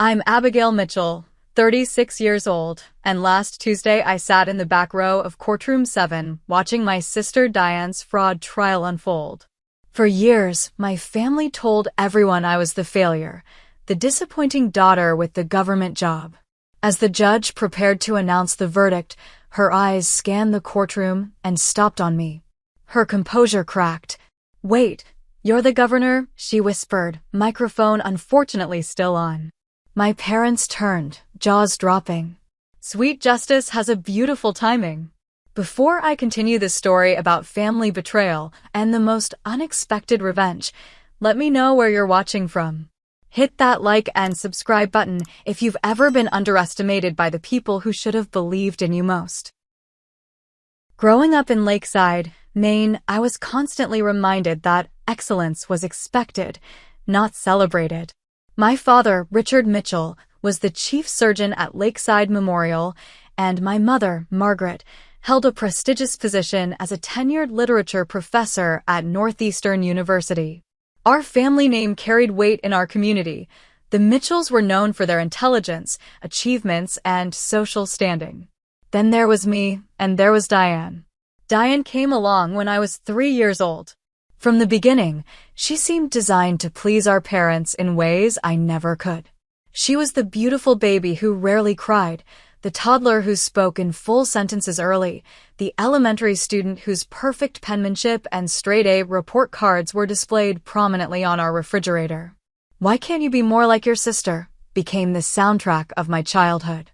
I'm Abigail Mitchell, 36 years old, and last Tuesday I sat in the back row of courtroom 7 watching my sister Diane's fraud trial unfold. For years, my family told everyone I was the failure, the disappointing daughter with the government job. As the judge prepared to announce the verdict, her eyes scanned the courtroom and stopped on me. Her composure cracked. "Wait, you're the governor?" she whispered, microphone unfortunately still on. My parents turned, jaws dropping. Sweet justice has a beautiful timing. Before I continue this story about family betrayal and the most unexpected revenge, let me know where you're watching from. Hit that like and subscribe button if you've ever been underestimated by the people who should have believed in you most. Growing up in Lakeside, Maine, I was constantly reminded that excellence was expected, not celebrated. My father, Richard Mitchell, was the chief surgeon at Lakeside Memorial, and my mother, Margaret, held a prestigious position as a tenured literature professor at Northeastern University. Our family name carried weight in our community. The Mitchells were known for their intelligence, achievements, and social standing. Then there was me, and there was Diane. Diane came along when I was 3 years old. From the beginning, she seemed designed to please our parents in ways I never could. She was the beautiful baby who rarely cried, the toddler who spoke in full sentences early, the elementary student whose perfect penmanship and straight-A report cards were displayed prominently on our refrigerator. "Why can't you be more like your sister?" became the soundtrack of my childhood.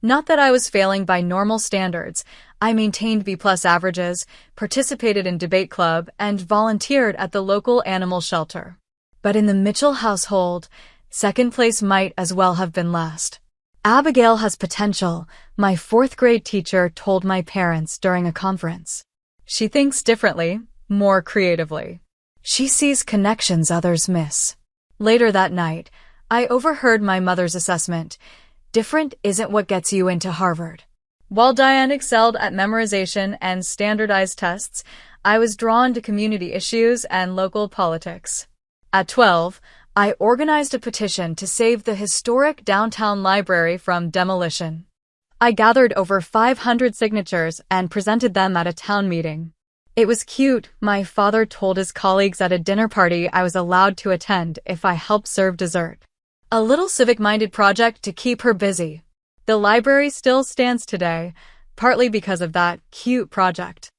Not that I was failing by normal standards. I maintained B+ averages, participated in debate club, and volunteered at the local animal shelter. But in the Mitchell household, second place might as well have been last. "Abigail has potential," my 4th grade teacher told my parents during a conference. "She thinks differently, more creatively. She sees connections others miss." Later that night, I overheard my mother's assessment. "Different isn't what gets you into Harvard." While Diane excelled at memorization and standardized tests, I was drawn to community issues and local politics. At 12, I organized a petition to save the historic downtown library from demolition. I gathered over 500 signatures and presented them at a town meeting. It was cute. My father told his colleagues at a dinner party I was allowed to attend if I helped serve dessert. A little civic-minded project to keep her busy. The library still stands today, partly because of that cute project.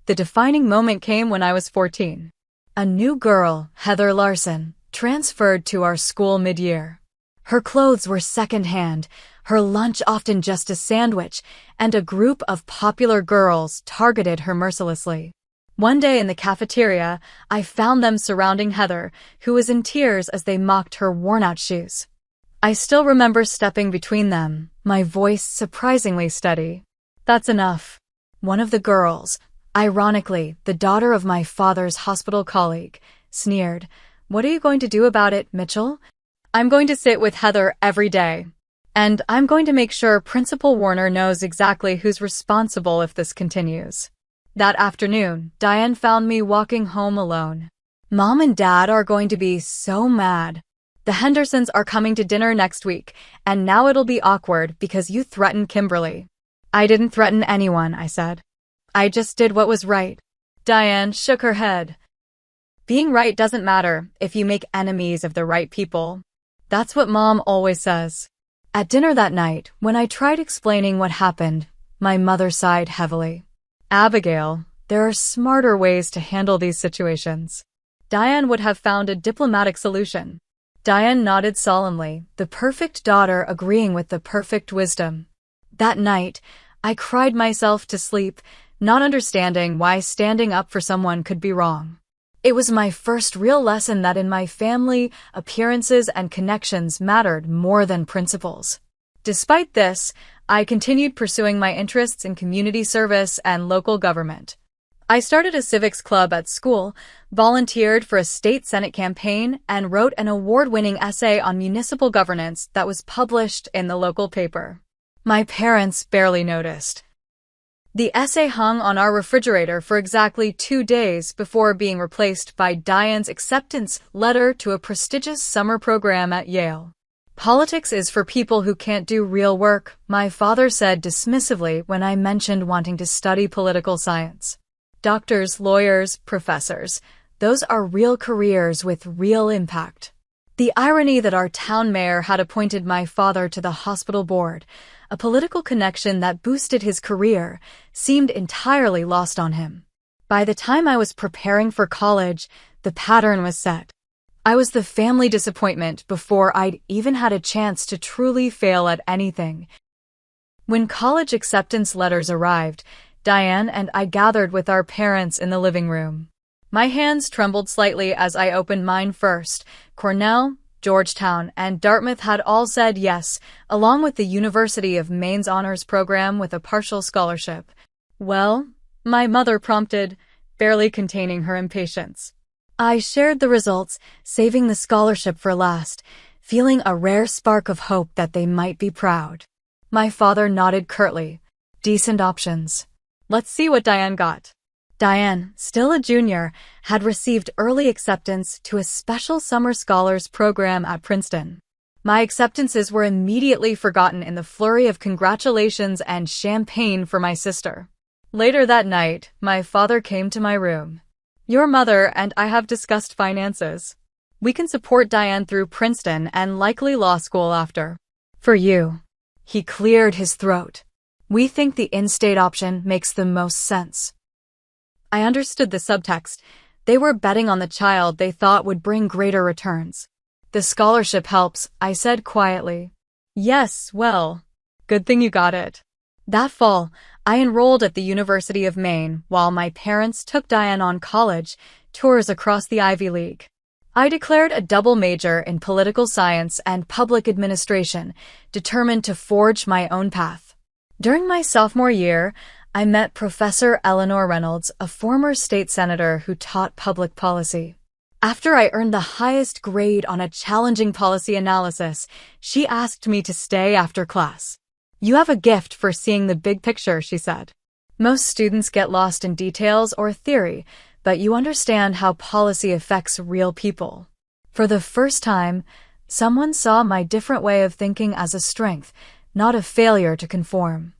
The defining moment came when I was 14. A new girl, Heather Larson, transferred to our school mid-year. Her clothes were second-hand, her lunch often just a sandwich, and a group of popular girls targeted her mercilessly. One day in the cafeteria, I found them surrounding Heather, who was in tears as they mocked her worn-out shoes. I still remember stepping between them, my voice surprisingly steady. "That's enough." One of the girls, ironically the daughter of my father's hospital colleague, sneered. "What are you going to do about it, Mitchell?" "I'm going to sit with Heather every day. And I'm going to make sure Principal Warner knows exactly who's responsible if this continues." That afternoon, Diane found me walking home alone. "Mom and Dad are going to be so mad. The Hendersons are coming to dinner next week, and now it'll be awkward because you threatened Kimberly." "I didn't threaten anyone," I said. "I just did what was right." Diane shook her head. "Being right doesn't matter if you make enemies of the right people. That's what Mom always says." At dinner that night, when I tried explaining what happened, my mother sighed heavily. "Abigail, there are smarter ways to handle these situations." Diane would have found a diplomatic solution. Diane nodded solemnly, the perfect daughter agreeing with the perfect wisdom. That night, I cried myself to sleep, not understanding why standing up for someone could be wrong. It was my first real lesson that in my family, appearances and connections mattered more than principles. Despite this, I continued pursuing my interests in community service and local government. I started a civics club at school, volunteered for a state senate campaign, and wrote an award-winning essay on municipal governance that was published in the local paper. My parents barely noticed. The essay hung on our refrigerator for exactly 2 days before being replaced by Diane's acceptance letter to a prestigious summer program at Yale. Politics is for people who can't do real work, my father said dismissively when I mentioned wanting to study political science. Doctors, lawyers, professors, those are real careers with real impact. The irony that our town mayor had appointed my father to the hospital board, a political connection that boosted his career, seemed entirely lost on him. By the time I was preparing for college, the pattern was set. I was the family disappointment before I'd even had a chance to truly fail at anything. When college acceptance letters arrived, Diane and I gathered with our parents in the living room. My hands trembled slightly as I opened mine first. Cornell, Georgetown, and Dartmouth had all said yes, along with the University of Maine's honors program with a partial scholarship. Well, my mother prompted, barely containing her impatience. I shared the results, saving the scholarship for last, feeling a rare spark of hope that they might be proud. My father nodded curtly. Decent options. Let's see what Diane got. Diane, still a junior, had received early acceptance to a special summer scholars program at Princeton. My acceptances were immediately forgotten in the flurry of congratulations and champagne for my sister. Later that night, my father came to my room. Your mother and I have discussed finances. We can support Diane through Princeton and likely law school after. For you. He cleared his throat. We think the in-state option makes the most sense. I understood the subtext. They were betting on the child they thought would bring greater returns. The scholarship helps, I said quietly. Yes, well, good thing you got it. That fall, I enrolled at the University of Maine while my parents took Diane on college tours across the Ivy League. I declared a double major in political science and public administration, determined to forge my own path. During my sophomore year, I met Professor Eleanor Reynolds, a former state senator who taught public policy. After I earned the highest grade on a challenging policy analysis, she asked me to stay after class. You have a gift for seeing the big picture, she said. Most students get lost in details or theory, but you understand how policy affects real people. For the first time, someone saw my different way of thinking as a strength, not a failure to conform.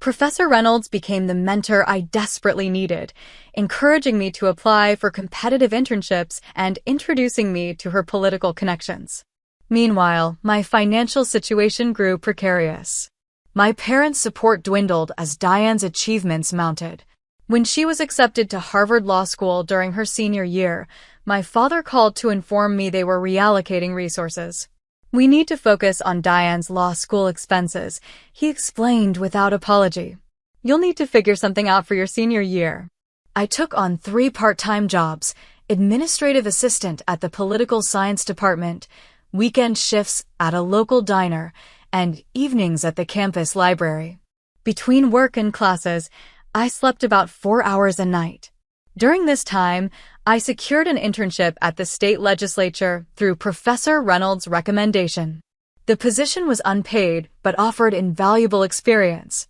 Professor Reynolds became the mentor I desperately needed, encouraging me to apply for competitive internships and introducing me to her political connections. Meanwhile, my financial situation grew precarious. My parents' support dwindled as Diane's achievements mounted. When she was accepted to Harvard Law School during her senior year, my father called to inform me they were reallocating resources. We need to focus on Diane's law school expenses, he explained without apology. You'll need to figure something out for your senior year. I took on 3 part-time jobs, administrative assistant at the political science department, weekend shifts at a local diner, and evenings at the campus library. Between work and classes, I slept about 4 hours a night. During this time, I secured an internship at the state legislature through Professor Reynolds' recommendation. The position was unpaid but offered invaluable experience.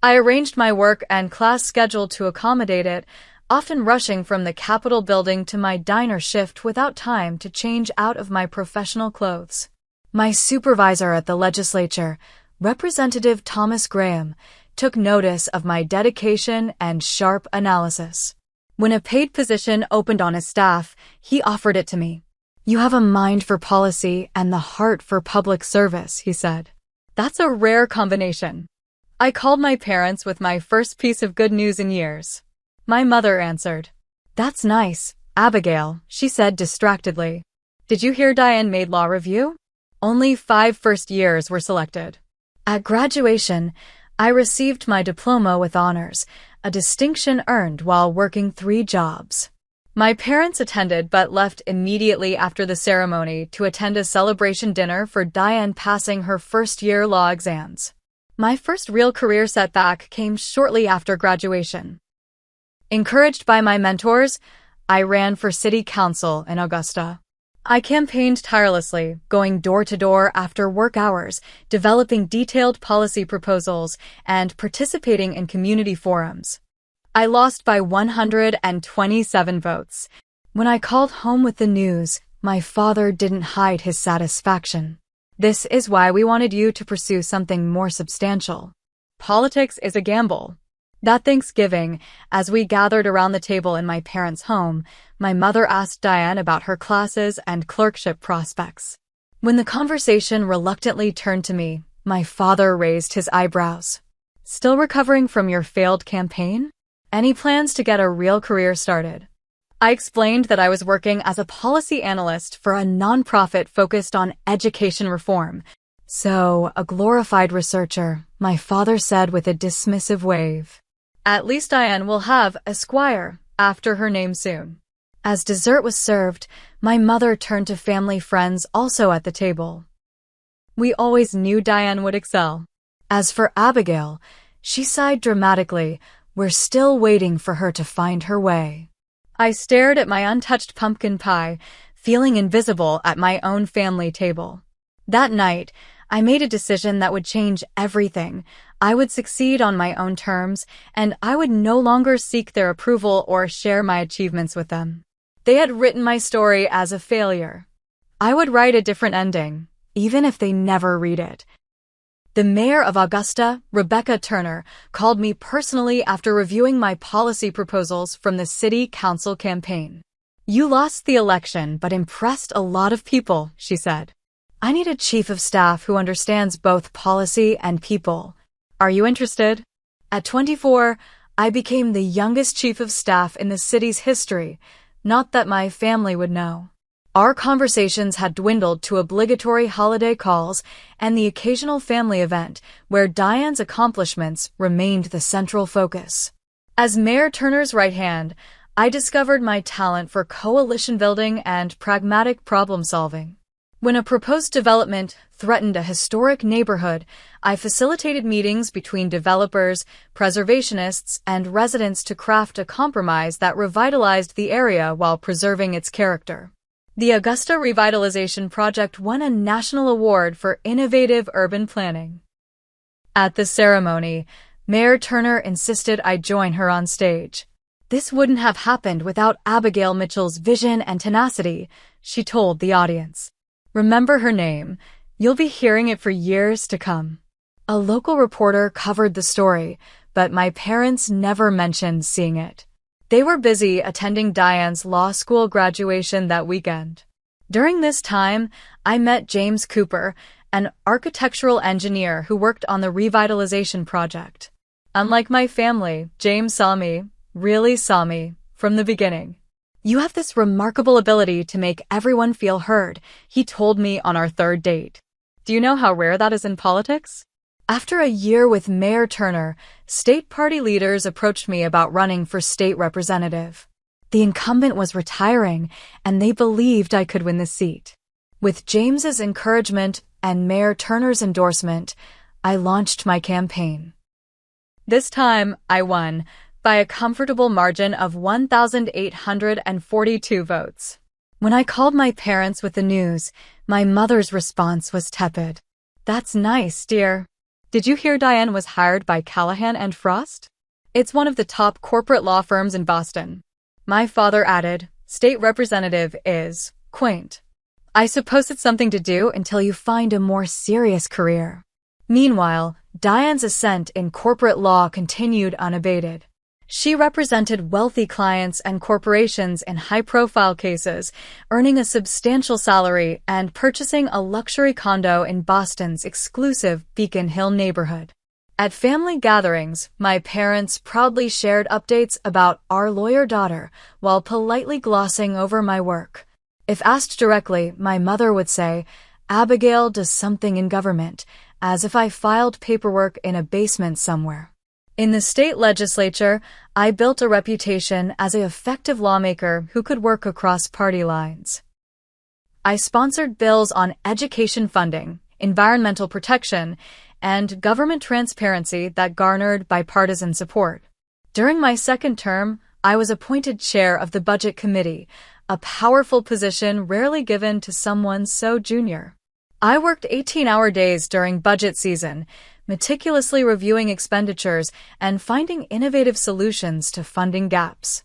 I arranged my work and class schedule to accommodate it, often rushing from the Capitol building to my diner shift without time to change out of my professional clothes. My supervisor at the legislature, Representative Thomas Graham, took notice of my dedication and sharp analysis. When a paid position opened on his staff, he offered it to me. You have a mind for policy and the heart for public service, he said. That's a rare combination. I called my parents with my first piece of good news in years. My mother answered. That's nice, Abigail, she said distractedly. Did you hear Diane made law review? Only 5 first years were selected. At graduation, I received my diploma with honors, a distinction earned while working 3 jobs. My parents attended but left immediately after the ceremony to attend a celebration dinner for Diane passing her first-year law exams. My first real career setback came shortly after graduation. Encouraged by my mentors, I ran for city council in Augusta. I campaigned tirelessly, going door to door after work hours, developing detailed policy proposals, and participating in community forums. I lost by 127 votes. When I called home with the news, My father didn't hide his satisfaction. This is why we wanted you to pursue something more substantial. Politics is a gamble. That Thanksgiving, as we gathered around the table in my parents' home, my mother asked Diane about her classes and clerkship prospects. When the conversation reluctantly turned to me, my father raised his eyebrows. Still recovering from your failed campaign? Any plans to get a real career started? I explained that I was working as a policy analyst for a nonprofit focused on education reform. So, a glorified researcher, my father said with a dismissive wave. At least Diane will have a squire after her name soon. As dessert was served, my mother turned to family friends also at the table. We always knew Diane would excel. As for Abigail, she sighed dramatically. We're still waiting for her to find her way. I stared at my untouched pumpkin pie, feeling invisible at my own family table. That night, I made a decision that would change everything. I would succeed on my own terms, and I would no longer seek their approval or share my achievements with them. They had written my story as a failure. I would write a different ending, even if they never read it. The mayor of Augusta, Rebecca Turner, called me personally after reviewing my policy proposals from the city council campaign. You lost the election but impressed a lot of people, she said. I need a chief of staff who understands both policy and people. Are you interested? At 24, I became the youngest chief of staff in the city's history, not that my family would know. Our conversations had dwindled to obligatory holiday calls and the occasional family event where Diane's accomplishments remained the central focus. As Mayor Turner's right hand, I discovered my talent for coalition building and pragmatic problem solving. When a proposed development threatened a historic neighborhood, I facilitated meetings between developers, preservationists, and residents to craft a compromise that revitalized the area while preserving its character. The Augusta Revitalization Project won a national award for innovative urban planning. At the ceremony, Mayor Turner insisted I join her on stage. This wouldn't have happened without Abigail Mitchell's vision and tenacity, she told the audience. Remember her name. You'll be hearing it for years to come. A local reporter covered the story, but my parents never mentioned seeing it. They were busy attending Diane's law school graduation that weekend. During this time, I met James Cooper, an architectural engineer who worked on the revitalization project. Unlike my family, James really saw me, from the beginning. You have this remarkable ability to make everyone feel heard, he told me on our third date. Do you know how rare that is in politics? After a year with Mayor Turner, state party leaders approached me about running for state representative. The incumbent was retiring, and they believed I could win the seat. With James's encouragement and Mayor Turner's endorsement, I launched my campaign. This time, I won, by a comfortable margin of 1,842 votes. When I called my parents with the news, my mother's response was tepid. That's nice, dear. Did you hear Diane was hired by Callahan and Frost? It's one of the top corporate law firms in Boston. My father added, state representative is quaint. I suppose it's something to do until you find a more serious career. Meanwhile, Diane's ascent in corporate law continued unabated. She represented wealthy clients and corporations in high-profile cases, earning a substantial salary and purchasing a luxury condo in Boston's exclusive Beacon Hill neighborhood. At family gatherings, my parents proudly shared updates about our lawyer daughter while politely glossing over my work. If asked directly, my mother would say, Abigail does something in government, as if I filed paperwork in a basement somewhere. In the state legislature, I built a reputation as an effective lawmaker who could work across party lines. I sponsored bills on education funding, environmental protection, and government transparency that garnered bipartisan support. During my second term, I was appointed chair of the Budget Committee, a powerful position rarely given to someone so junior. I worked 18-hour days during budget season, meticulously reviewing expenditures and finding innovative solutions to funding gaps.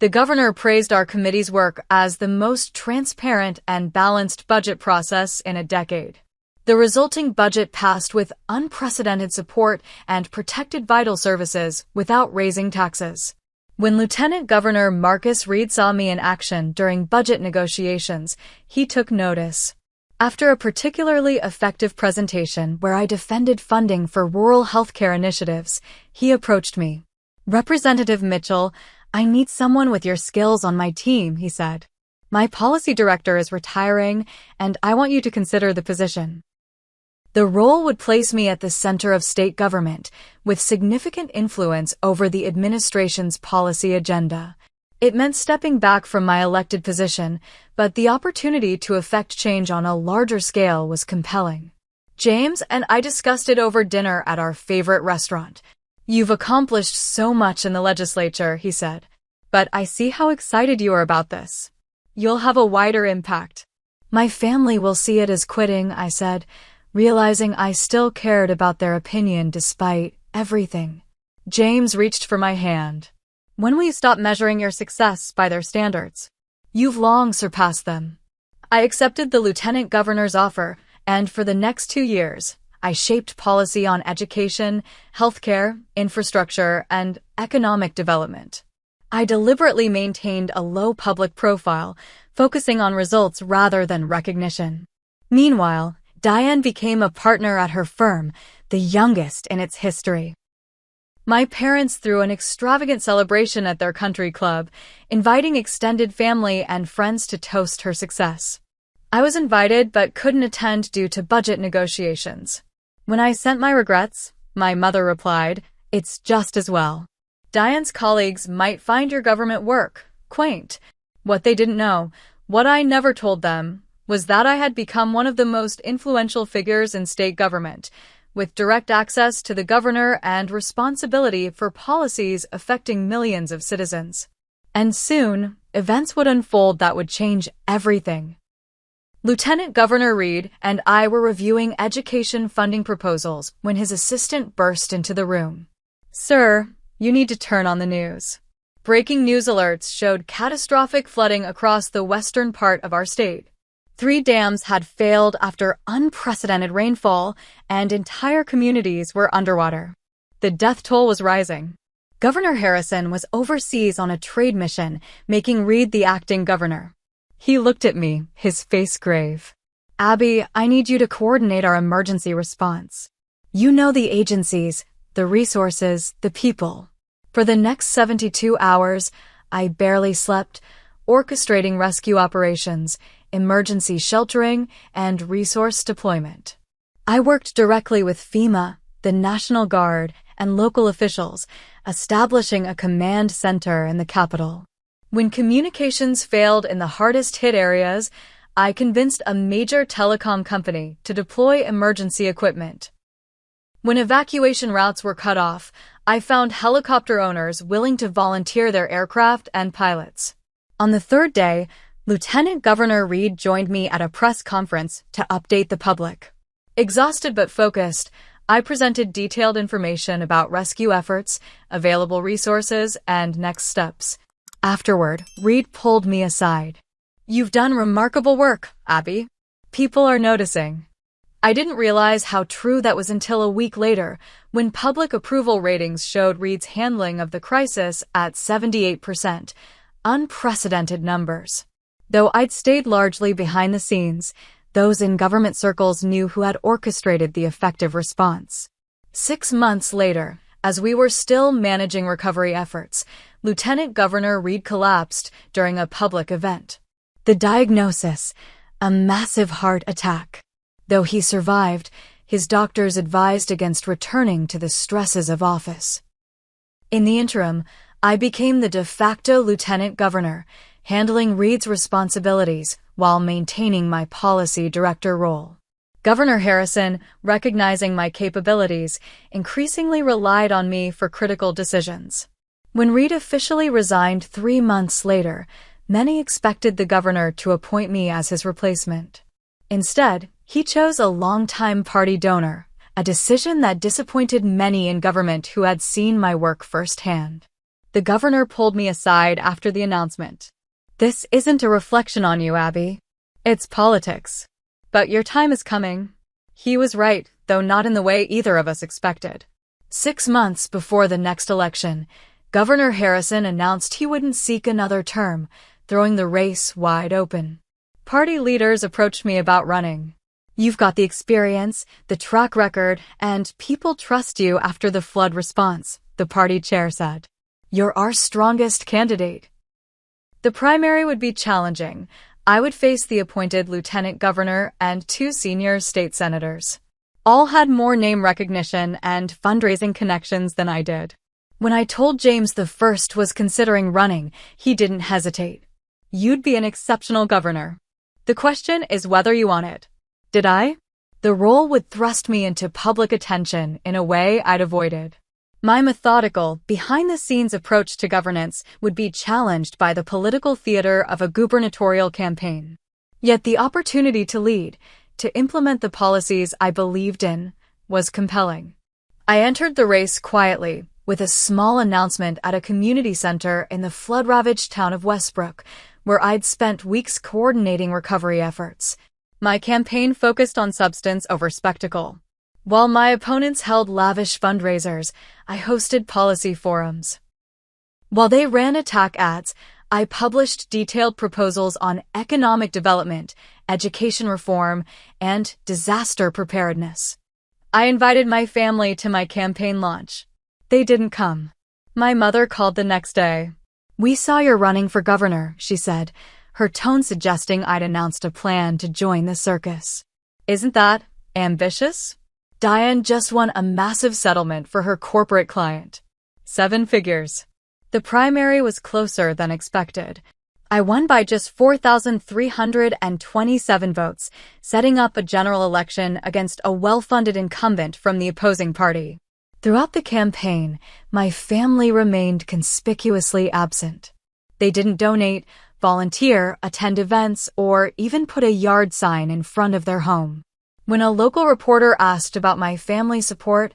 The governor praised our committee's work as the most transparent and balanced budget process in a decade. The resulting budget passed with unprecedented support and protected vital services without raising taxes. When Lieutenant Governor Marcus Reed saw me in action during budget negotiations, he took notice. After a particularly effective presentation where I defended funding for rural healthcare initiatives, he approached me. "Representative Mitchell, I need someone with your skills on my team," he said. "My policy director is retiring, and I want you to consider the position." The role would place me at the center of state government, with significant influence over the administration's policy agenda. It meant stepping back from my elected position, but the opportunity to effect change on a larger scale was compelling. James and I discussed it over dinner at our favorite restaurant. "You've accomplished so much in the legislature," he said, "but I see how excited you are about this. You'll have a wider impact." "My family will see it as quitting," I said, realizing I still cared about their opinion despite everything. James reached for my hand. "When will you stop measuring your success by their standards? You've long surpassed them." I accepted the lieutenant governor's offer, and for the next 2 years, I shaped policy on education, healthcare, infrastructure, and economic development. I deliberately maintained a low public profile, focusing on results rather than recognition. Meanwhile, Diane became a partner at her firm, the youngest in its history. My parents threw an extravagant celebration at their country club, inviting extended family and friends to toast her success. I was invited but couldn't attend due to budget negotiations. When I sent my regrets, my mother replied, "It's just as well. Diane's colleagues might find your government work quaint." What they didn't know, what I never told them, was that I had become one of the most influential figures in state government, with direct access to the governor and responsibility for policies affecting millions of citizens. And soon, events would unfold that would change everything. Lieutenant Governor Reed and I were reviewing education funding proposals when his assistant burst into the room. "Sir, you need to turn on the news." Breaking news alerts showed catastrophic flooding across the western part of our state. 3 dams had failed after unprecedented rainfall, and entire communities were underwater. The death toll was rising. Governor Harrison was overseas on a trade mission, making Reed the acting governor. He looked at me, his face grave. "Abby, I need you to coordinate our emergency response. You know the agencies, the resources, the people." For the next 72 hours, I barely slept, orchestrating rescue operations, emergency sheltering, and resource deployment. I worked directly with FEMA, the National Guard, and local officials, establishing a command center in the capital. When communications failed in the hardest-hit areas, I convinced a major telecom company to deploy emergency equipment. When evacuation routes were cut off, I found helicopter owners willing to volunteer their aircraft and pilots. On the 3rd day, Lieutenant Governor Reed joined me at a press conference to update the public. Exhausted but focused, I presented detailed information about rescue efforts, available resources, and next steps. Afterward, Reed pulled me aside. "You've done remarkable work, Abby. People are noticing." I didn't realize how true that was until a week later, when public approval ratings showed Reed's handling of the crisis at 78%, unprecedented numbers. Though I'd stayed largely behind the scenes, those in government circles knew who had orchestrated the effective response. 6 months later, as we were still managing recovery efforts, Lieutenant Governor Reed collapsed during a public event. The diagnosis, a massive heart attack. Though he survived, his doctors advised against returning to the stresses of office. In the interim, I became the de facto lieutenant governor, handling Reed's responsibilities while maintaining my policy director role. Governor Harrison, recognizing my capabilities, increasingly relied on me for critical decisions. When Reed officially resigned 3 months later, many expected the governor to appoint me as his replacement. Instead, he chose a longtime party donor, a decision that disappointed many in government who had seen my work firsthand. The governor pulled me aside after the announcement. "This isn't a reflection on you, Abby. It's politics. But your time is coming." He was right, though not in the way either of us expected. 6 months before the next election, Governor Harrison announced he wouldn't seek another term, throwing the race wide open. Party leaders approached me about running. "You've got the experience, the track record, and people trust you after the flood response," the party chair said. "You're our strongest candidate." The primary would be challenging. I would face the appointed lieutenant governor and 2 senior state senators. All had more name recognition and fundraising connections than I did. When I told James the first was considering running, he didn't hesitate. "You'd be an exceptional governor. The question is whether you want it." Did I? The role would thrust me into public attention in a way I'd avoided. My methodical, behind-the-scenes approach to governance would be challenged by the political theater of a gubernatorial campaign. Yet the opportunity to lead, to implement the policies I believed in, was compelling. I entered the race quietly, with a small announcement at a community center in the flood-ravaged town of Westbrook, where I'd spent weeks coordinating recovery efforts. My campaign focused on substance over spectacle. While my opponents held lavish fundraisers, I hosted policy forums. While they ran attack ads, I published detailed proposals on economic development, education reform, and disaster preparedness. I invited my family to my campaign launch. They didn't come. My mother called the next day. "We saw you're running for governor," she said, her tone suggesting I'd announced a plan to join the circus. "Isn't that ambitious?" Diane just won a massive settlement for her corporate client. 7 figures. The primary was closer than expected. I won by just 4,327 votes, setting up a general election against a well-funded incumbent from the opposing party. Throughout the campaign, my family remained conspicuously absent. They didn't donate, volunteer, attend events, or even put a yard sign in front of their home. When a local reporter asked about my family support,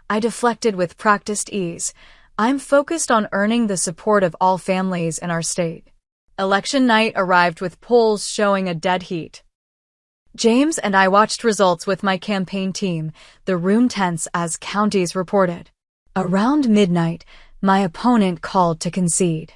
I deflected with practiced ease. "I'm focused on earning the support of all families in our state." Election night arrived with polls showing a dead heat. James and I watched results with my campaign team, the room tense as counties reported. Around midnight, my opponent called to concede.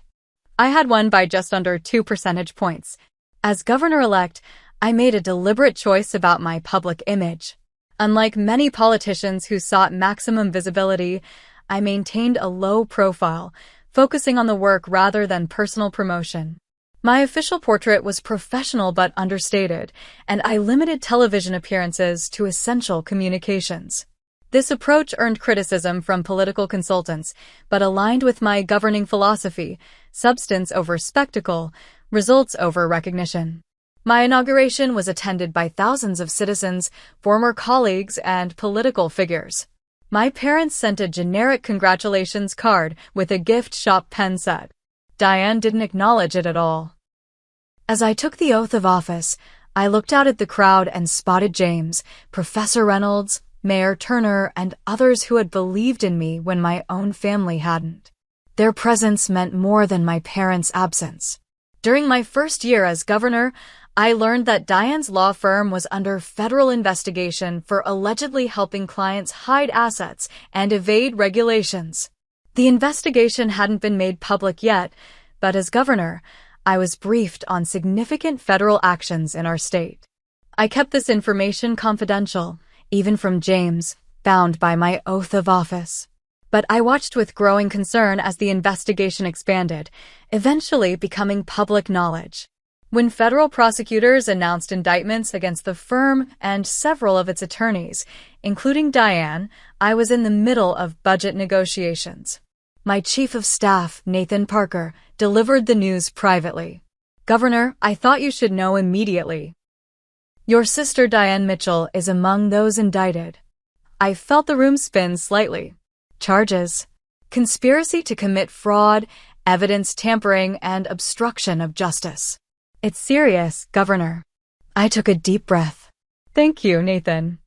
I had won by just under 2 percentage points. As governor-elect, I made a deliberate choice about my public image. Unlike many politicians who sought maximum visibility, I maintained a low profile, focusing on the work rather than personal promotion. My official portrait was professional but understated, and I limited television appearances to essential communications. This approach earned criticism from political consultants, but aligned with my governing philosophy: substance over spectacle, results over recognition. My inauguration was attended by thousands of citizens, former colleagues, and political figures. My parents sent a generic congratulations card with a gift shop pen set. Diane didn't acknowledge it at all. As I took the oath of office, I looked out at the crowd and spotted James, Professor Reynolds, Mayor Turner, and others who had believed in me when my own family hadn't. Their presence meant more than my parents' absence. During my first year as governor, I learned that Diane's law firm was under federal investigation for allegedly helping clients hide assets and evade regulations. The investigation hadn't been made public yet, but as governor, I was briefed on significant federal actions in our state. I kept this information confidential, even from James, bound by my oath of office. But I watched with growing concern as the investigation expanded, eventually becoming public knowledge. When federal prosecutors announced indictments against the firm and several of its attorneys, including Diane, I was in the middle of budget negotiations. My chief of staff, Nathan Parker, delivered the news privately. "Governor, I thought you should know immediately. Your sister Diane Mitchell is among those indicted." I felt the room spin slightly. Charges: conspiracy to commit fraud, evidence tampering, and obstruction of justice. "It's serious, Governor." I took a deep breath. "Thank you, Nathan.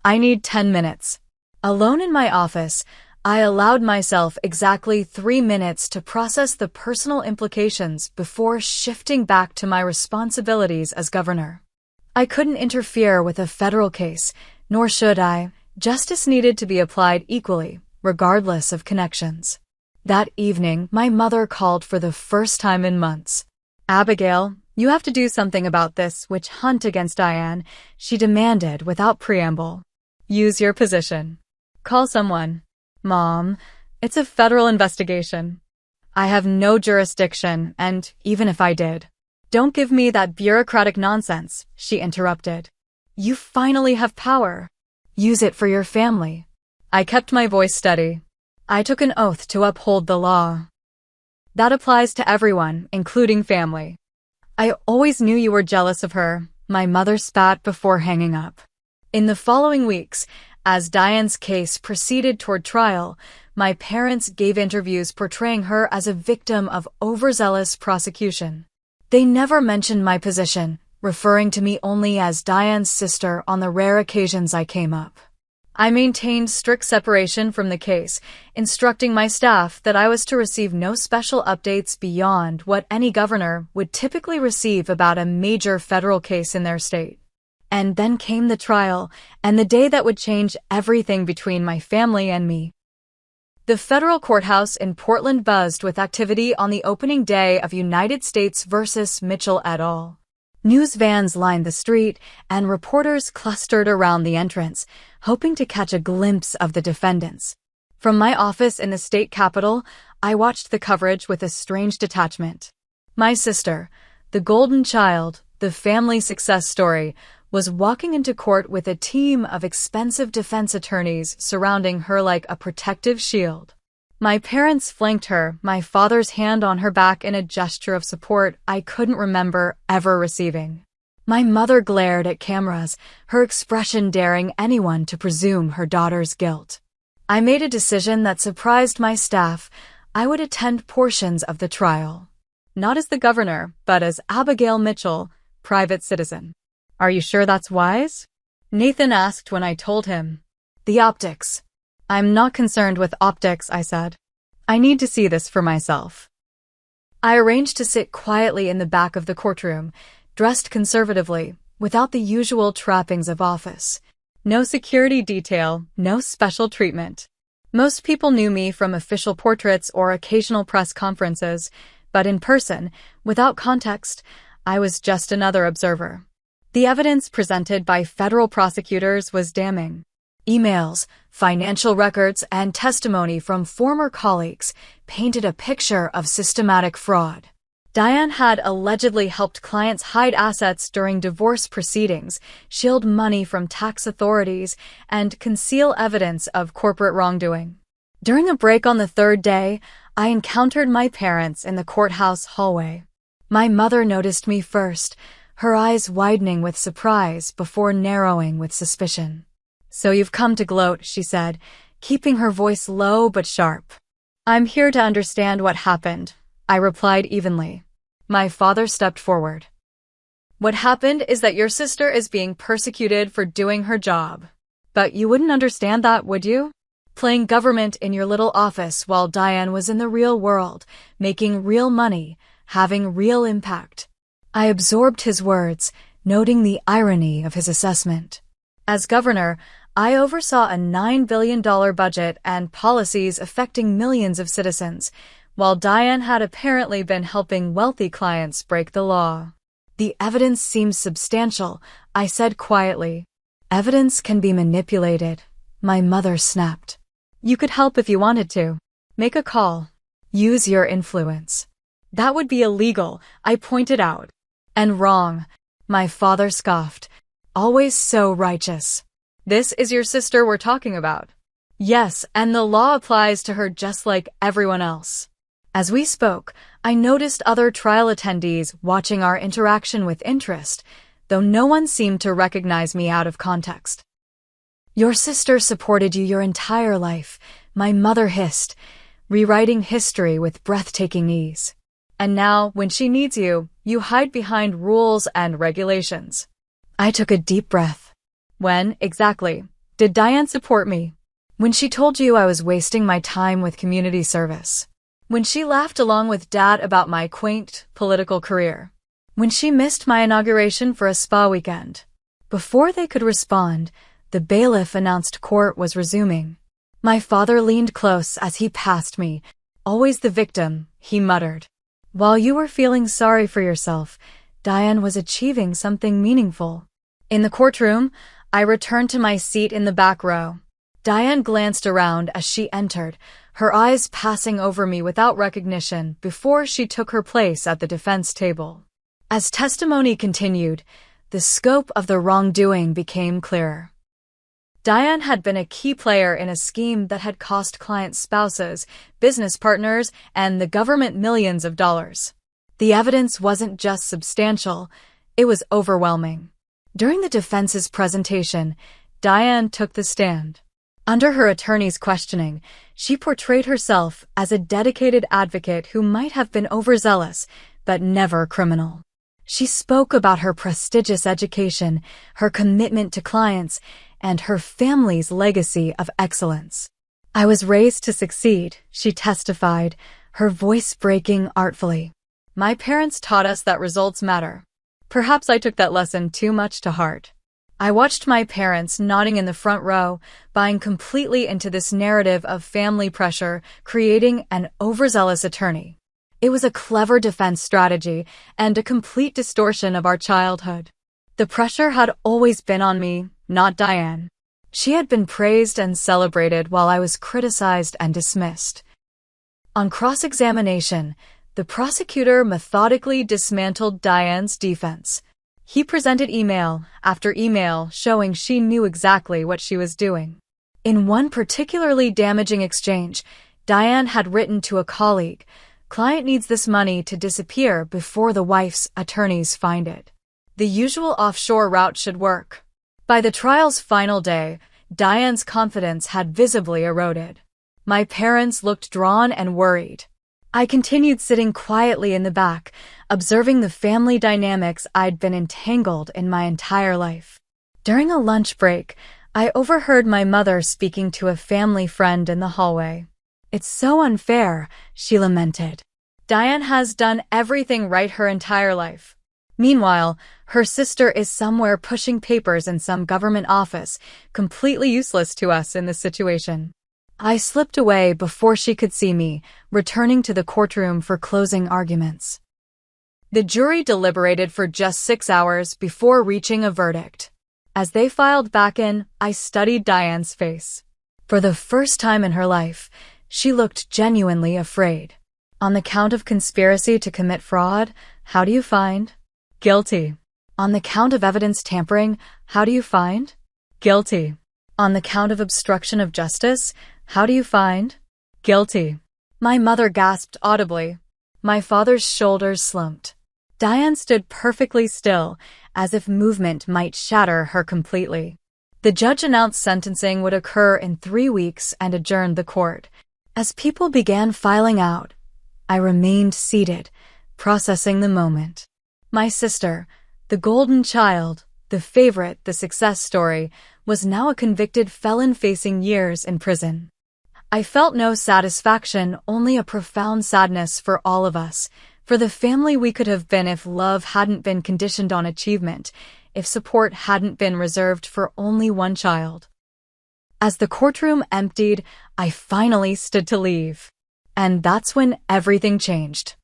I need 10 minutes." Alone in my office, I allowed myself exactly 3 minutes to process the personal implications before shifting back to my responsibilities as governor. I couldn't interfere with a federal case, nor should I. Justice needed to be applied equally, regardless of connections. That evening, my mother called for the first time in months. "Abigail, you have to do something about this witch hunt against Diane," she demanded without preamble. "Use your position. Call someone." "Mom, it's a federal investigation." "I have no jurisdiction, and even if I did." "Don't give me that bureaucratic nonsense," she interrupted. "You finally have power. Use it for your family." I kept my voice steady. "I took an oath to uphold the law." "That applies to everyone, including family." "I always knew you were jealous of her," my mother spat before hanging up. In the following weeks, as Diane's case proceeded toward trial, my parents gave interviews portraying her as a victim of overzealous prosecution. They never mentioned my position, referring to me only as Diane's sister on the rare occasions I came up. I maintained strict separation from the case, instructing my staff that I was to receive no special updates beyond what any governor would typically receive about a major federal case in their state. And then came the trial, and the day that would change everything between my family and me. The federal courthouse in Portland buzzed with activity on the opening day of United States v. Mitchell et al. News vans lined the street, and reporters clustered around the entrance, hoping to catch a glimpse of the defendants. From my office in the state capitol, I watched the coverage with a strange detachment. My sister, the golden child, the family success story, was walking into court with a team of expensive defense attorneys surrounding her like a protective shield. My parents flanked her, my father's hand on her back in a gesture of support I couldn't remember ever receiving. My mother glared at cameras, her expression daring anyone to presume her daughter's guilt. I made a decision that surprised my staff. I would attend portions of the trial. Not as the governor, but as Abigail Mitchell, private citizen. "Are you sure that's wise?" Nathan asked when I told him. "The optics." "I'm not concerned with optics," I said. "I need to see this for myself." I arranged to sit quietly in the back of the courtroom, dressed conservatively, without the usual trappings of office. No security detail, no special treatment. Most people knew me from official portraits or occasional press conferences, but in person, without context, I was just another observer. The evidence presented by federal prosecutors was damning. Emails, financial records, and testimony from former colleagues painted a picture of systematic fraud. Diane had allegedly helped clients hide assets during divorce proceedings, shield money from tax authorities, and conceal evidence of corporate wrongdoing. During a break on the third day, I encountered my parents in the courthouse hallway. My mother noticed me first, her eyes widening with surprise before narrowing with suspicion. "So you've come to gloat," she said, keeping her voice low but sharp. "I'm here to understand what happened," I replied evenly. My father stepped forward. "What happened is that your sister is being persecuted for doing her job. But you wouldn't understand that, would you? Playing government in your little office while Diane was in the real world, making real money, having real impact." I absorbed his words, noting the irony of his assessment. As governor, I oversaw a $9 billion budget and policies affecting millions of citizens, while Diane had apparently been helping wealthy clients break the law. "The evidence seems substantial," I said quietly. "Evidence can be manipulated," my mother snapped. "You could help if you wanted to. Make a call. Use your influence." "That would be illegal," I pointed out. "And wrong," my father scoffed. "Always so righteous." "This is your sister we're talking about." "Yes, and the law applies to her just like everyone else." As we spoke, I noticed other trial attendees watching our interaction with interest, though no one seemed to recognize me out of context. "Your sister supported you your entire life," my mother hissed, rewriting history with breathtaking ease. "And now, when she needs you, you hide behind rules and regulations." I took a deep breath. "When, exactly, did Diane support me?" When she told you I was wasting my time with community service. When she laughed along with Dad about my quaint political career. When she missed my inauguration for a spa weekend. Before they could respond, the bailiff announced court was resuming. My father leaned close as he passed me. Always the victim, he muttered. While you were feeling sorry for yourself, Diane was achieving something meaningful. In the courtroom, I returned to my seat in the back row. Diane glanced around as she entered, her eyes passing over me without recognition before she took her place at the defense table. As testimony continued, the scope of the wrongdoing became clearer. Diane had been a key player in a scheme that had cost clients' spouses, business partners, and the government millions of dollars. The evidence wasn't just substantial, it was overwhelming. During the defense's presentation, Diane took the stand. Under her attorney's questioning, she portrayed herself as a dedicated advocate who might have been overzealous, but never criminal. She spoke about her prestigious education, her commitment to clients, and her family's legacy of excellence. I was raised to succeed, she testified, her voice breaking artfully. My parents taught us that results matter. Perhaps I took that lesson too much to heart. I watched my parents nodding in the front row, buying completely into this narrative of family pressure, creating an overzealous attorney. It was a clever defense strategy and a complete distortion of our childhood. The pressure had always been on me, not Diane. She had been praised and celebrated while I was criticized and dismissed. On cross-examination, the prosecutor methodically dismantled Diane's defense. He presented email after email showing she knew exactly what she was doing. In one particularly damaging exchange, Diane had written to a colleague, "Client needs this money to disappear before the wife's attorneys find it. The usual offshore route should work." By the trial's final day, Diane's confidence had visibly eroded. My parents looked drawn and worried. I continued sitting quietly in the back, observing the family dynamics I'd been entangled in my entire life. During a lunch break, I overheard my mother speaking to a family friend in the hallway. "It's so unfair," she lamented. "Diane has done everything right her entire life. Meanwhile, her sister is somewhere pushing papers in some government office, completely useless to us in this situation." I slipped away before she could see me, returning to the courtroom for closing arguments. The jury deliberated for just 6 hours before reaching a verdict. As they filed back in, I studied Diane's face. For the first time in her life, she looked genuinely afraid. "On the count of conspiracy to commit fraud, how do you find?" "Guilty." "On the count of evidence tampering, how do you find?" "Guilty." "On the count of obstruction of justice, how do you find?" "Guilty." My mother gasped audibly. My father's shoulders slumped. Diane stood perfectly still, as if movement might shatter her completely. The judge announced sentencing would occur in 3 weeks and adjourned the court. As people began filing out, I remained seated, processing the moment. My sister, the golden child, the favorite, the success story, was now a convicted felon facing years in prison. I felt no satisfaction, only a profound sadness for all of us, for the family we could have been if love hadn't been conditioned on achievement, if support hadn't been reserved for only one child. As the courtroom emptied, I finally stood to leave. And that's when everything changed.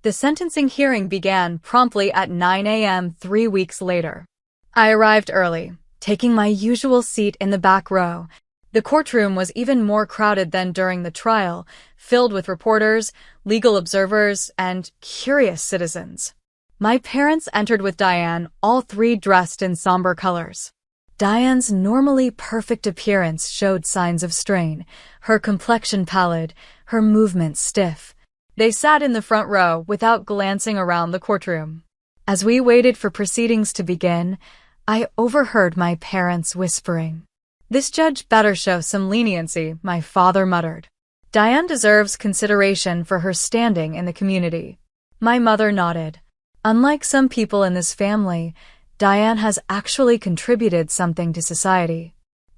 The sentencing hearing began promptly at 9 a.m. 3 weeks later. I arrived early, taking my usual seat in the back row. The courtroom was even more crowded than during the trial, filled with reporters, legal observers, and curious citizens. My parents entered with Diane, all three dressed in somber colors. Diane's normally perfect appearance showed signs of strain, her complexion pallid, her movements stiff. They sat in the front row without glancing around the courtroom. As we waited for proceedings to begin, I overheard my parents whispering. "This judge better show some leniency," my father muttered. "Diane deserves consideration for her standing in the community." My mother nodded. Unlike some people in this family, Diane has actually contributed something to society.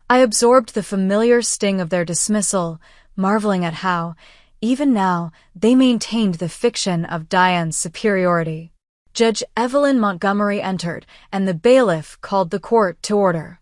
I absorbed the familiar sting of their dismissal, marveling at how, even now, they maintained the fiction of Diane's superiority. Judge Evelyn Montgomery entered, and the bailiff called the court to order.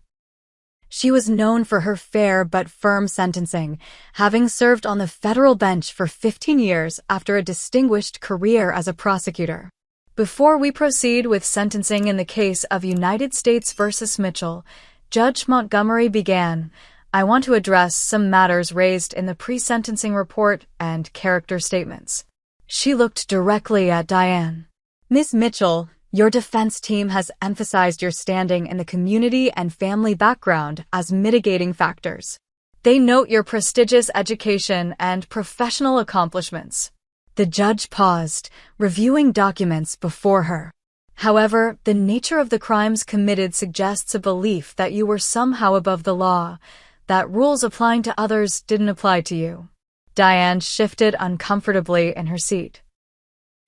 She was known for her fair but firm sentencing, having served on the federal bench for 15 years after a distinguished career as a prosecutor. Before we proceed with sentencing in the case of United States v. Mitchell, Judge Montgomery began, I want to address some matters raised in the pre-sentencing report and character statements. She looked directly at Diane. Ms. Mitchell, your defense team has emphasized your standing in the community and family background as mitigating factors. They note your prestigious education and professional accomplishments. The judge paused, reviewing documents before her. However, the nature of the crimes committed suggests a belief that you were somehow above the law, that rules applying to others didn't apply to you. Diane shifted uncomfortably in her seat.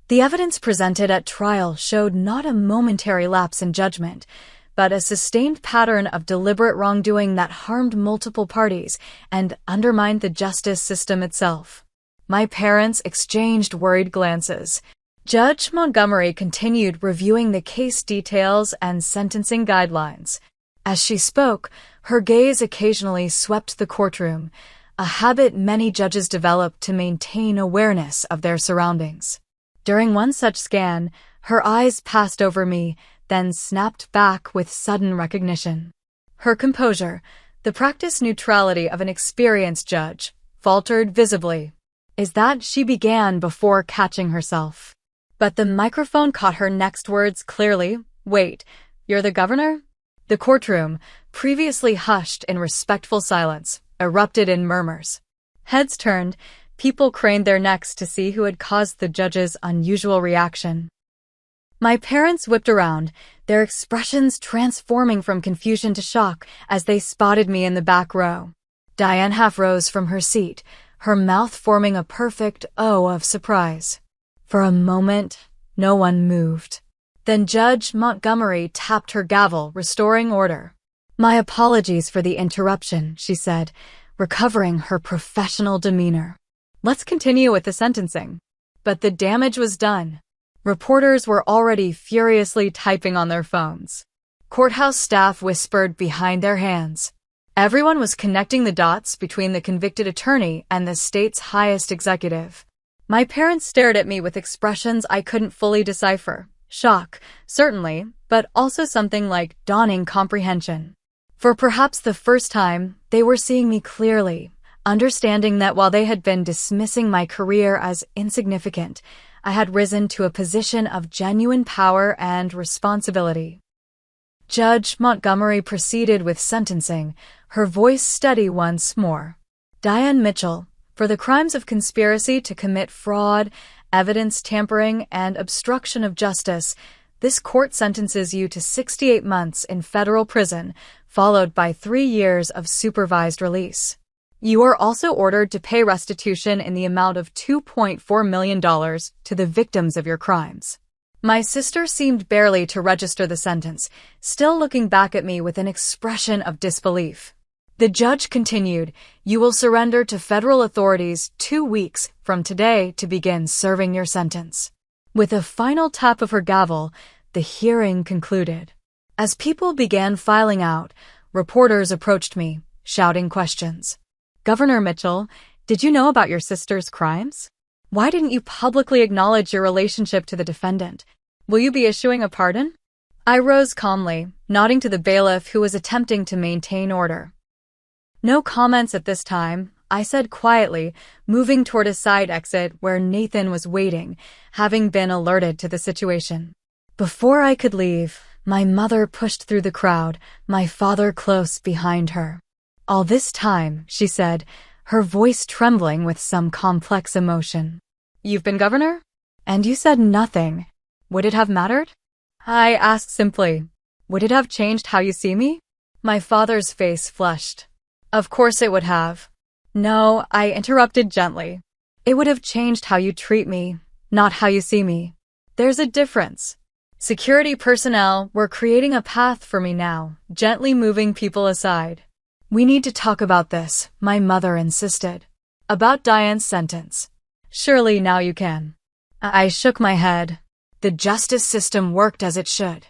The evidence presented at trial showed not a momentary lapse in judgment, but a sustained pattern of deliberate wrongdoing that harmed multiple parties and undermined the justice system itself. My parents exchanged worried glances. Judge Montgomery continued reviewing the case details and sentencing guidelines. As she spoke, her gaze occasionally swept the courtroom, a habit many judges develop to maintain awareness of their surroundings. During one such scan, her eyes passed over me, then snapped back with sudden recognition. Her composure, the practiced neutrality of an experienced judge, faltered visibly. Is that she began before catching herself. But the microphone caught her next words clearly. Wait, you're the governor? The courtroom, previously hushed in respectful silence, erupted in murmurs. Heads turned, people craned their necks to see who had caused the judge's unusual reaction. My parents whipped around, their expressions transforming from confusion to shock as they spotted me in the back row. Diane half rose from her seat, her mouth forming a perfect O of surprise. For a moment, no one moved. Then Judge Montgomery tapped her gavel, restoring order. My apologies for the interruption, she said, recovering her professional demeanor. Let's continue with the sentencing. But the damage was done. Reporters were already furiously typing on their phones. Courthouse staff whispered behind their hands. Everyone was connecting the dots between the convicted attorney and the state's highest executive. My parents stared at me with expressions I couldn't fully decipher. Shock, certainly, but also something like dawning comprehension. For perhaps the first time, they were seeing me clearly, understanding that while they had been dismissing my career as insignificant, I had risen to a position of genuine power and responsibility. Judge Montgomery proceeded with sentencing, her voice steady once more. Diane Mitchell, for the crimes of conspiracy to commit fraud, evidence tampering, and obstruction of justice, this court sentences you to 68 months in federal prison, followed by 3 years of supervised release. You are also ordered to pay restitution in the amount of $2.4 million to the victims of your crimes. My sister seemed barely to register the sentence, still looking back at me with an expression of disbelief. The judge continued, you will surrender to federal authorities 2 weeks from today to begin serving your sentence. With a final tap of her gavel, the hearing concluded. As people began filing out, reporters approached me, shouting questions. Governor Mitchell, did you know about your sister's crimes? Why didn't you publicly acknowledge your relationship to the defendant? Will you be issuing a pardon? I rose calmly, nodding to the bailiff who was attempting to maintain order. No comments at this time, I said quietly, moving toward a side exit where Nathan was waiting, having been alerted to the situation. Before I could leave, my mother pushed through the crowd, my father close behind her. All this time, she said, her voice trembling with some complex emotion. You've been governor? And you said nothing. Would it have mattered? I asked simply. Would it have changed how you see me? My father's face flushed. Of course it would have. No, I interrupted gently. It would have changed how you treat me, not how you see me. There's a difference. Security personnel were creating a path for me now, gently moving people aside. "We need to talk about this," my mother insisted. "About Diane's sentence. Surely now you can." I shook my head. The justice system worked as it should.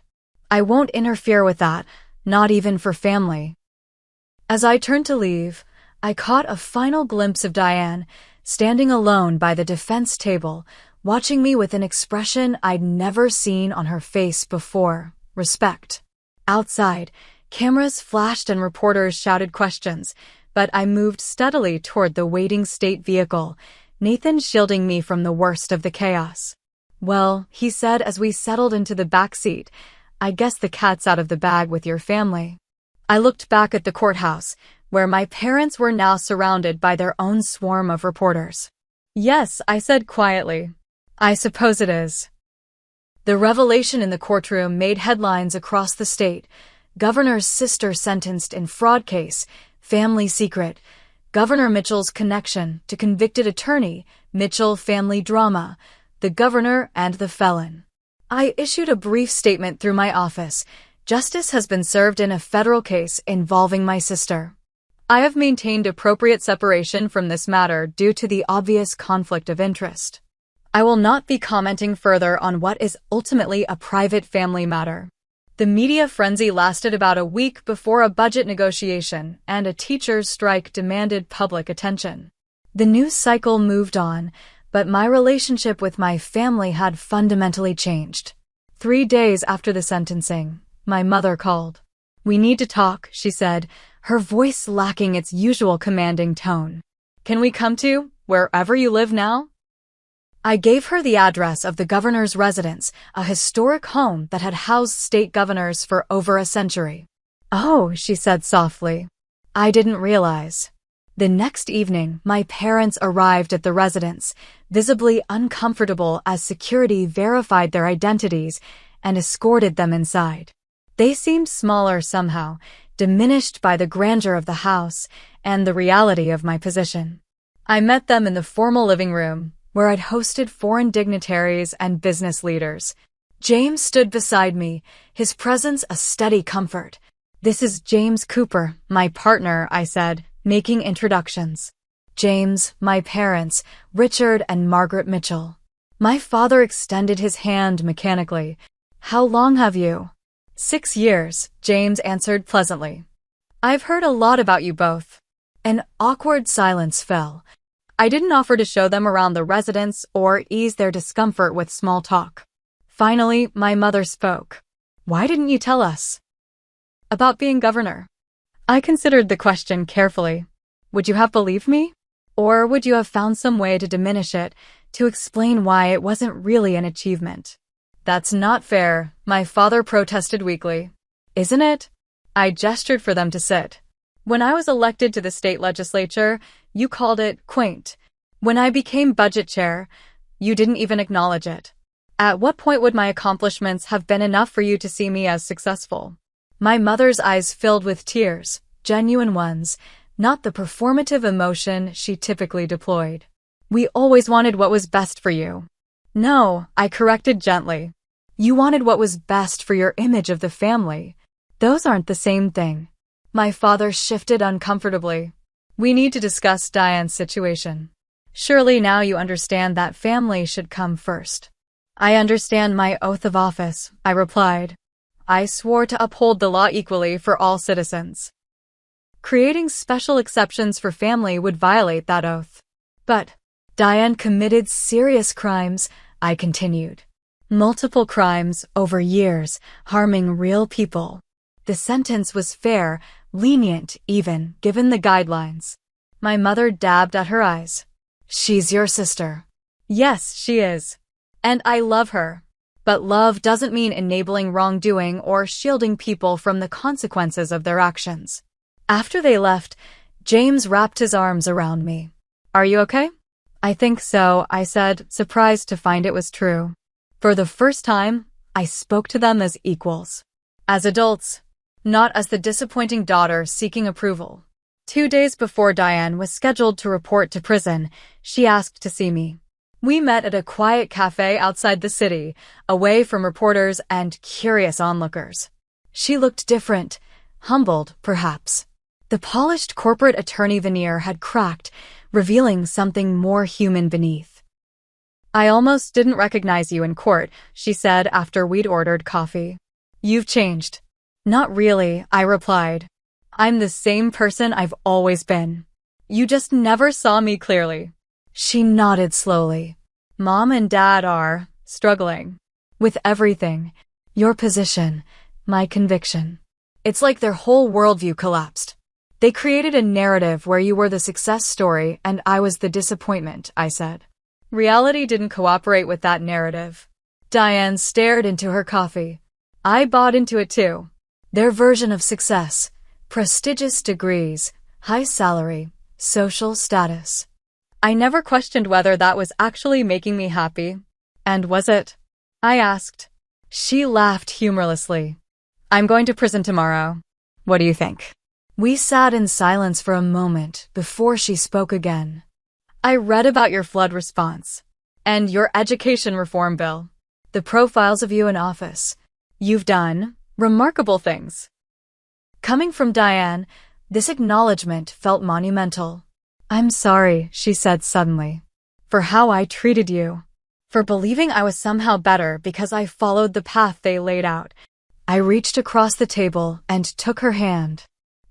I won't interfere with that, not even for family. As I turned to leave, I caught a final glimpse of Diane, standing alone by the defense table, watching me with an expression I'd never seen on her face before: respect. Outside, cameras flashed and reporters shouted questions, but I moved steadily toward the waiting state vehicle, Nathan shielding me from the worst of the chaos. "Well," he said as we settled into the back seat, "I guess the cat's out of the bag with your family." I looked back at the courthouse, where my parents were now surrounded by their own swarm of reporters. "Yes," I said quietly. "I suppose it is." The revelation in the courtroom made headlines across the state. Governor's sister sentenced in fraud case, family secret. Governor Mitchell's connection to convicted attorney, Mitchell family drama, the governor and the felon. I issued a brief statement through my office. Justice has been served in a federal case involving my sister. I have maintained appropriate separation from this matter due to the obvious conflict of interest. I will not be commenting further on what is ultimately a private family matter. The media frenzy lasted about a week before a budget negotiation and a teachers' strike demanded public attention. The news cycle moved on, but my relationship with my family had fundamentally changed. 3 days after the sentencing, my mother called. "We need to talk," she said, her voice lacking its usual commanding tone. "Can we come to wherever you live now?" I gave her the address of the governor's residence, a historic home that had housed state governors for over a century. "Oh," she said softly. "I didn't realize." The next evening, my parents arrived at the residence, visibly uncomfortable as security verified their identities and escorted them inside. They seemed smaller somehow, diminished by the grandeur of the house and the reality of my position. I met them in the formal living room, where I'd hosted foreign dignitaries and business leaders. James stood beside me, his presence a steady comfort. "This is James Cooper, my partner," I said, making introductions. James, my parents, Richard and Margaret Mitchell. My father extended his hand mechanically. "How long have you?" 6 years, James answered pleasantly. "I've heard a lot about you both." An awkward silence fell. I didn't offer to show them around the residence or ease their discomfort with small talk. Finally, my mother spoke. "Why didn't you tell us about being governor?" I considered the question carefully. Would you have believed me? Or would you have found some way to diminish it, to explain why it wasn't really an achievement? "That's not fair," my father protested weakly. "Isn't it?" I gestured for them to sit. "When I was elected to the state legislature, you called it quaint. When I became budget chair, you didn't even acknowledge it. At what point would my accomplishments have been enough for you to see me as successful?" My mother's eyes filled with tears, genuine ones, not the performative emotion she typically deployed. "We always wanted what was best for you." "No," I corrected gently. "You wanted what was best for your image of the family. Those aren't the same thing." My father shifted uncomfortably. "We need to discuss Diane's situation. Surely now you understand that family should come first." "I understand my oath of office," I replied. I swore to uphold the law equally for all citizens. Creating special exceptions for family would violate that oath. "But Diane committed serious crimes," I continued. "Multiple crimes over years, harming real people. The sentence was fair, lenient even, given the guidelines." My mother dabbed at her eyes. "She's your sister." "Yes, she is. And I love her. But love doesn't mean enabling wrongdoing or shielding people from the consequences of their actions." After they left, James wrapped his arms around me. "Are you okay?" "I think so," I said, surprised to find it was true. For the first time, I spoke to them as equals. As adults, not as the disappointing daughter seeking approval. 2 days before Diane was scheduled to report to prison, she asked to see me. We met at a quiet cafe outside the city, away from reporters and curious onlookers. She looked different, humbled, perhaps. The polished corporate attorney veneer had cracked, revealing something more human beneath. "I almost didn't recognize you in court," she said after we'd ordered coffee. "You've changed." "Not really," I replied. "I'm the same person I've always been. You just never saw me clearly." She nodded slowly. "Mom and Dad are struggling with everything. Your position, my conviction. It's like their whole worldview collapsed. They created a narrative where you were the success story and I was the disappointment," I said. Reality didn't cooperate with that narrative. Diane stared into her coffee. I bought into it too. Their version of success: prestigious degrees, high salary, social status. I never questioned whether that was actually making me happy. "And was it?" I asked. She laughed humorlessly. "I'm going to prison tomorrow. What do you think?" We sat in silence for a moment before she spoke again. "I read about your flood response and your education reform bill, the profiles of you in office. You've done remarkable things." Coming from Diane, this acknowledgement felt monumental. "I'm sorry," she said suddenly, "for how I treated you, for believing I was somehow better because I followed the path they laid out." I reached across the table and took her hand.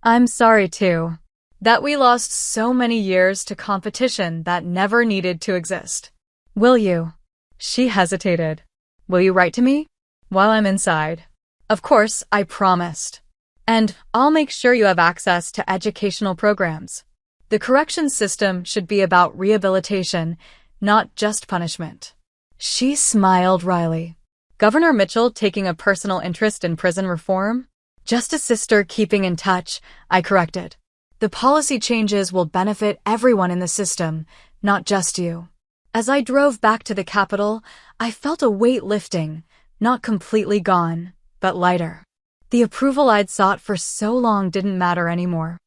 "I'm sorry too, that we lost so many years to competition that never needed to exist. Will you?" She hesitated. "Will you write to me while I'm inside?" "Of course," I promised. "And I'll make sure you have access to educational programs. The corrections system should be about rehabilitation, not just punishment." She smiled wryly. "Governor Mitchell taking a personal interest in prison reform?" "Just a sister keeping in touch," I corrected. "The policy changes will benefit everyone in the system, not just you." As I drove back to the Capitol, I felt a weight lifting, not completely gone, but lighter. The approval I'd sought for so long didn't matter anymore.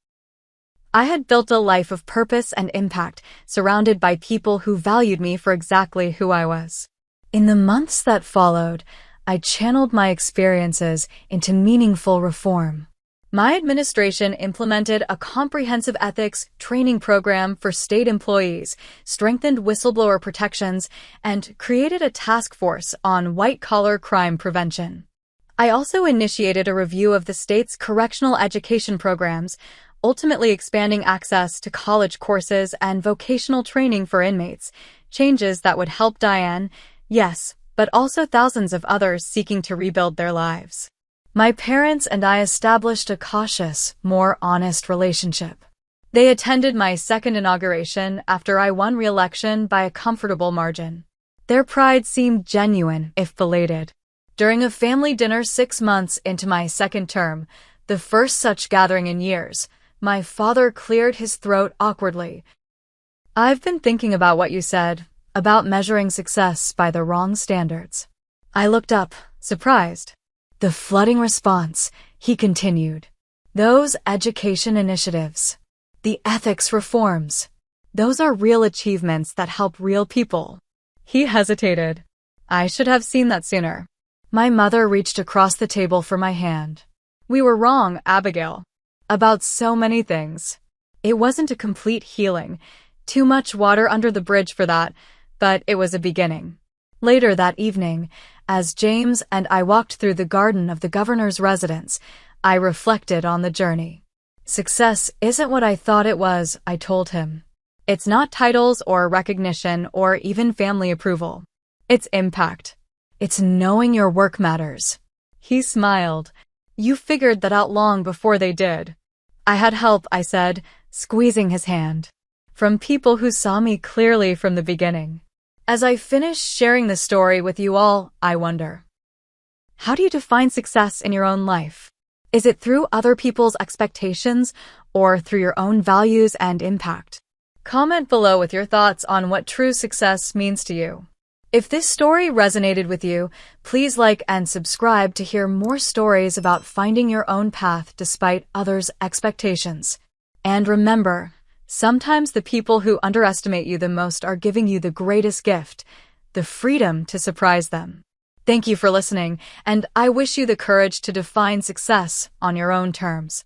I had built a life of purpose and impact, surrounded by people who valued me for exactly who I was. In the months that followed, I channeled my experiences into meaningful reform. My administration implemented a comprehensive ethics training program for state employees, strengthened whistleblower protections, and created a task force on white-collar crime prevention. I also initiated a review of the state's correctional education programs, ultimately expanding access to college courses and vocational training for inmates, changes that would help Diane, yes, but also thousands of others seeking to rebuild their lives. My parents and I established a cautious, more honest relationship. They attended my second inauguration after I won re-election by a comfortable margin. Their pride seemed genuine, if belated. During a family dinner 6 months into my second term, the first such gathering in years, my father cleared his throat awkwardly. "I've been thinking about what you said, about measuring success by the wrong standards." I looked up, surprised. "The flooding response," he continued. "Those education initiatives, the ethics reforms, those are real achievements that help real people." He hesitated. "I should have seen that sooner." My mother reached across the table for my hand. "We were wrong, Abigail. About so many things. It wasn't a complete healing, too much water under the bridge for that, but it was a beginning." Later that evening, as James and I walked through the garden of the governor's residence, I reflected on the journey. "Success isn't what I thought it was," I told him. "It's not titles or recognition or even family approval. It's impact. It's knowing your work matters." He smiled. "You figured that out long before they did." "I had help," I said, squeezing his hand. "From people who saw me clearly from the beginning." As I finish sharing the story with you all, I wonder, how do you define success in your own life? Is it through other people's expectations or through your own values and impact? Comment below with your thoughts on what true success means to you. If this story resonated with you, please like and subscribe to hear more stories about finding your own path despite others' expectations. And remember, sometimes the people who underestimate you the most are giving you the greatest gift, the freedom to surprise them. Thank you for listening, and I wish you the courage to define success on your own terms.